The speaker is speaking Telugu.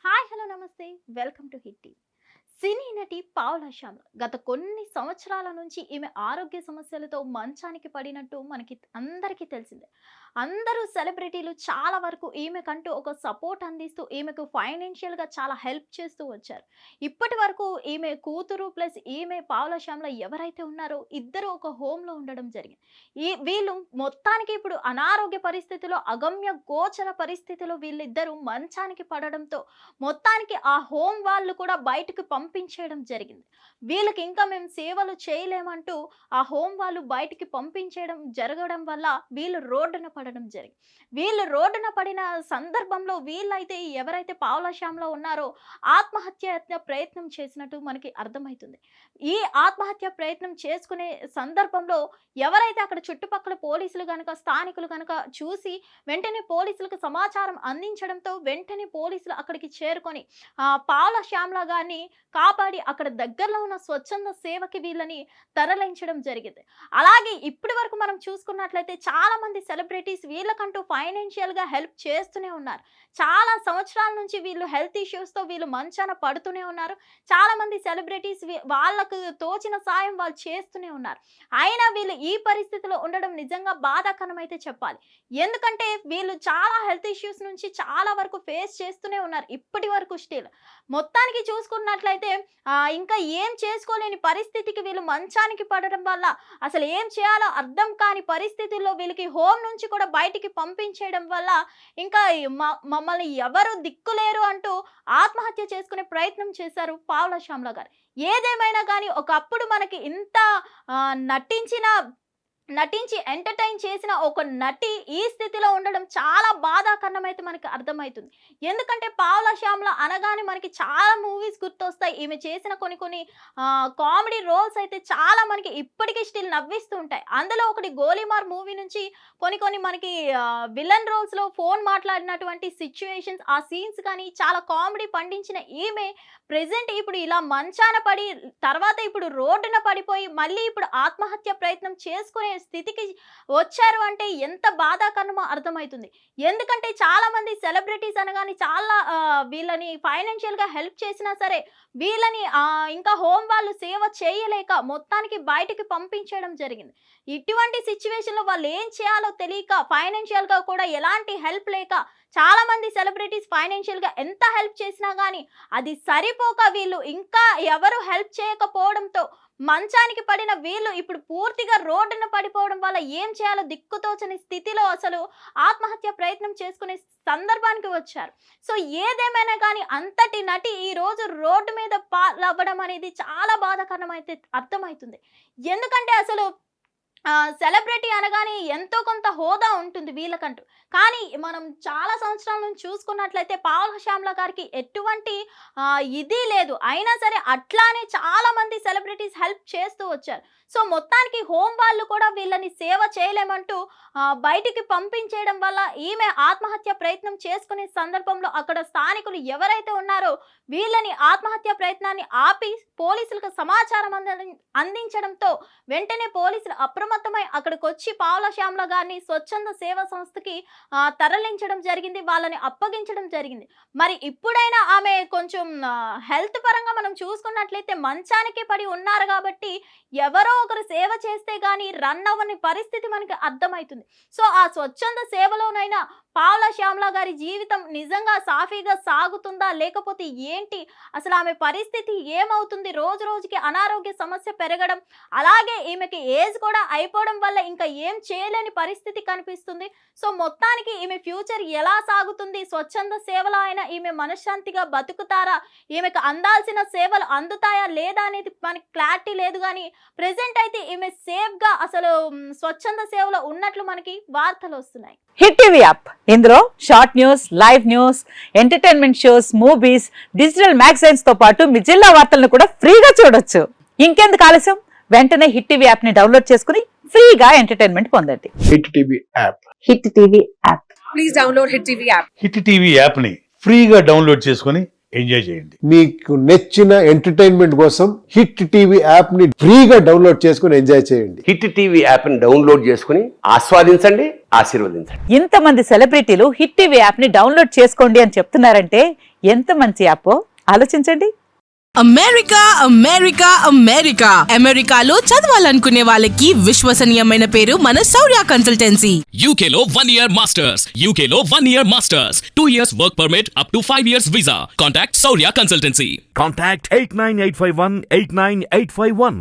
హాయ్ హలో నమస్తే వెల్కమ్ టు హిట్ టీవీ. సినీ నటి పావులా శ్యామ్ల గత కొన్ని సంవత్సరాల నుంచి ఈమె ఆరోగ్య సమస్యలతో మంచానికి పడినట్టు మనకి అందరికీ తెలిసిందే. అందరూ సెలబ్రిటీలు చాలా వరకు ఈమెకంటూ ఒక సపోర్ట్ అందిస్తూ ఈమెకు ఫైనాన్షియల్గా చాలా హెల్ప్ చేస్తూ వచ్చారు. ఇప్పటి వరకు ఈమె కూతురు ప్లస్ ఈమె పావులా శ్యామ్ల ఎవరైతే ఉన్నారో ఇద్దరు ఒక హోమ్లో ఉండడం జరిగింది. వీళ్ళు మొత్తానికి ఇప్పుడు అనారోగ్య పరిస్థితిలో అగమ్య గోచర పరిస్థితిలో వీళ్ళిద్దరూ మంచానికి పడడంతో మొత్తానికి ఆ హోమ్ వాళ్ళు కూడా బయటకు పంపించేయడం జరిగింది. వీళ్ళకి ఇంకా మేము సేవలు చేయలేమంటూ ఆ హోమ్ వాళ్ళు బయటికి పంపించేయడం జరగడం వల్ల వీళ్ళు రోడ్డున పడడం జరిగింది. వీళ్ళు రోడ్డున పడిన సందర్భంలో వీళ్ళైతే ఎవరైతే పావులా శ్యామ్లో ఉన్నారో ఆత్మహత్య ప్రయత్నం చేసినట్టు మనకి అర్థమవుతుంది. ఈ ఆత్మహత్య ప్రయత్నం చేసుకునే సందర్భంలో ఎవరైతే అక్కడ చుట్టుపక్కల పోలీసులు గనక స్థానికులు గనక చూసి వెంటనే పోలీసులకు సమాచారం అందించడంతో వెంటనే పోలీసులు అక్కడికి చేరుకొని పావులా శ్యామ్ల గారిని కాపాడి అక్కడ దగ్గరలో ఉన్న స్వచ్ఛంద సేవకి వీళ్ళని తరలించడం జరిగింది. అలాగే ఇప్పటి వరకు మనం చూసుకున్నట్లయితే చాలా మంది సెలబ్రిటీస్ వీళ్ళకంటూ ఫైనాన్షియల్ గా హెల్ప్ చేస్తూనే ఉన్నారు. చాలా సంవత్సరాల నుంచి వీళ్ళు హెల్త్ ఇష్యూస్ తో వీళ్ళు మంచాన పడుతూనే ఉన్నారు. చాలా మంది సెలబ్రిటీస్ వాళ్ళకు తోచిన సాయం వాళ్ళు చేస్తూనే ఉన్నారు. అయినా వీళ్ళు ఈ పరిస్థితిలో ఉండడం నిజంగా బాధాకరం అయితే చెప్పాలి. ఎందుకంటే వీళ్ళు చాలా హెల్త్ ఇష్యూస్ నుంచి చాలా వరకు ఫేస్ చేస్తూనే ఉన్నారు ఇప్పటి వరకు స్టిల్. మొత్తానికి చూసుకున్నట్లయితే ఇంకా ఏం చేసుకోలేని పరిస్థితికి వీళ్ళు మంచానికి పడడం వల్ల అసలు ఏం చేయాలో అర్థం కాని పరిస్థితుల్లో వీళ్ళకి హోమ్ నుంచి కూడా బయటికి పంపించేయడం వల్ల ఇంకా మమ్మల్ని ఎవరు దిక్కులేరు అంటూ ఆత్మహత్య చేసుకునే ప్రయత్నం చేశారు పావులా శ్యామ్ల గారు. ఏదేమైనా కానీ ఒకప్పుడు మనకి ఇంత నటించి ఎంటర్టైన్ చేసిన ఒక నటి ఈ స్థితిలో ఉండడం చాలా బాధాకరణం అయితే మనకి అర్థమవుతుంది. ఎందుకంటే పావులా శ్యామ్ల అనగానే మనకి చాలా మూవీస్ గుర్తొస్తాయి. ఈమె చేసిన కొన్ని కామెడీ రోల్స్ అయితే చాలా మనకి ఇప్పటికీ స్టిల్ నవ్విస్తూ ఉంటాయి. అందులో ఒకటి గోలీమార్ మూవీ నుంచి కొన్ని మనకి విలన్ రోల్స్ లో ఫోన్ మాట్లాడినటువంటి సిచ్యువేషన్స్ ఆ సీన్స్ కానీ చాలా కామెడీ పండించిన ఈమె ప్రెసెంట్ ఇప్పుడు ఇలా మంచాన పడి తర్వాత ఇప్పుడు రోడ్డున పడిపోయి మళ్ళీ ఇప్పుడు ఆత్మహత్య ప్రయత్నం చేసుకునే స్థితికి వచ్చారు అంటే ఎంత బాధాకరమో అర్థమవుతుంది. ఎందుకంటే చాలా మంది సెలబ్రిటీస్ అనగానే చాలా వీళ్ళని ఫైనాన్షియల్ గా హెల్ప్ చేసినా సరే వీళ్ళని ఇంకా హోమ్ వాళ్ళు సేవ చేయలేక మొత్తానికి బయటికి పంపించడం జరిగింది. ఇటువంటి సిచ్యువేషన్ లో వాళ్ళు ఏం చేయాలో తెలియక ఫైనాన్షియల్ గా కూడా ఎలాంటి హెల్ప్ లేక చాలా మంది సెలబ్రిటీస్ ఫైనాన్షియల్ గా ఎంత హెల్ప్ చేసినా గానీ అది సరిపోక వీళ్ళు ఇంకా ఎవరు హెల్ప్ చేయకపోవడంతో మంచానికి పడిన వీళ్ళు ఇప్పుడు పూర్తిగా రోడ్డున పడిపోవడం వల్ల ఏం చేయాలో దిక్కుతోచని స్థితిలో అసలు ఆత్మహత్య ప్రయత్నం చేసుకునే సందర్భానికి వచ్చారు. సో ఏదేమైనా కానీ అంతటి నటి ఈ రోజు రోడ్డు మీద పాలవ్వడం అనేది చాలా బాధాకరం అయితే అర్థమవుతుంది. ఎందుకంటే అసలు సెలబ్రిటీ అనగానే ఎంతో కొంత హోదా ఉంటుంది వీళ్ళకంటూ. కానీ మనం చాలా సంవత్సరాల నుంచి చూసుకున్నట్లయితే పావులా శ్యామ్ల గారికి ఎటువంటి ఇది లేదు. అయినా సరే అట్లానే చాలా మంది సెలబ్రిటీస్ హెల్ప్ చేస్తూ వచ్చారు. సో మొత్తానికి హోమ్ వాళ్ళు కూడా వీళ్ళని సేవ చేయలేమంటూ బయటికి పంపించేయడం వల్ల ఈమె ఆత్మహత్య ప్రయత్నం చేసుకునే సందర్భంలో అక్కడ స్థానికులు ఎవరైతే ఉన్నారో వీళ్ళని ఆత్మహత్య ప్రయత్నాన్ని ఆపి పోలీసులకు సమాచారం అందించడంతో వెంటనే పోలీసులు అప్రమత్తమై అక్కడికి వచ్చి పావులా శ్యామ్ల గారిని స్వచ్ఛంద సేవా సంస్థకి తరలించడం జరిగింది. వాళ్ళని అప్పగించడం జరిగింది. మరి ఇప్పుడైనా ఆమె కొంచెం హెల్త్ పరంగా మనం చూసుకున్నట్లయితే మంచానికి పడి ఉన్నారు కాబట్టి ఎవరో ఒకరు సేవ చేస్తే గానీ రన్ అవ్వని పరిస్థితి మనకి అర్థమవుతుంది. సో ఆ స్వచ్ఛంద సేవలోనైనా పావులా శ్యామ్ల గారి జీవితం నిజంగా సాఫీగా సాగుతుందా లేకపోతే ఏంటి, అసలు ఆమె పరిస్థితి ఏమవుతుంది? రోజు రోజుకి అనారోగ్య సమస్య పెరగడం, అలాగే ఈమెకి ఏజ్ కూడా అయిపోవడం వల్ల ఇంకా ఏం చేయలేని పరిస్థితి కనిపిస్తుంది. సో మొత్తానికి ఈమె ఫ్యూచర్ ఎలా సాగుతుంది? స్వచ్ఛంద సేవలో అయినా ఈమె మనశ్శాంతిగా బతుకుతారా? ఈమెకు అందాల్సిన సేవలు అందుతాయా లేదా అనేది మనకి క్లారిటీ లేదు. కానీ ప్రెసెంట్ అయితే ఈమె సేఫ్ గా అసలు స్వచ్ఛంద సేవలో ఉన్నట్లు మనకి వార్తలు వస్తున్నాయి. హిట్ టీవీ యాప్, ఇందులో short news, live news, entertainment shows, movies, digital magazines తో పాటు మీ జిల్లా వార్తలను కూడా ఫ్రీగా చూడొచ్చు. ఇంకెందుకు ఆలస్యం, వెంటనే హిట్ టీవీ యాప్ ని డౌన్లోడ్ చేసుకుని ఫ్రీగా ఎంటర్టైన్మెంట్ పొందండి. Hit TV app. Hit TV app. Please download hit TV app. Hit TV app ని ఫ్రీగా డౌన్లోడ్ చేసుకొని ఎంజాయ్ చేయండి. మీకు నచ్చిన ఎంటర్టైన్మెంట్ కోసం హిట్ టీవీ యాప్ ని ఫ్రీగా డౌన్లోడ్ చేసుకుని ఎంజాయ్ చేయండి. హిట్ టీవీ యాప్ ని డౌన్లోడ్ చేసుకుని ఆస్వాదించండి, ఆశీర్వదించండి. ఇంతమంది సెలబ్రిటీలు హిట్ టీవీ యాప్ ని డౌన్లోడ్ చేసుకోండి అని చెప్తున్నారంటే ఎంత మంచి యాప్ ఆలోచించండి. అమెరికా అమెరికా అమెరికా అమెరికాలో చదవాలనుకునే వాళ్ళకి విశ్వసనీయమైన పేరు మన శౌర్య కన్సల్టెన్సీ. UK లో 1 year masters. UK లో 1 year masters. 2 years work permit up to 5 years visa. Contact Saurya Consultancy. Contact 89851 89851.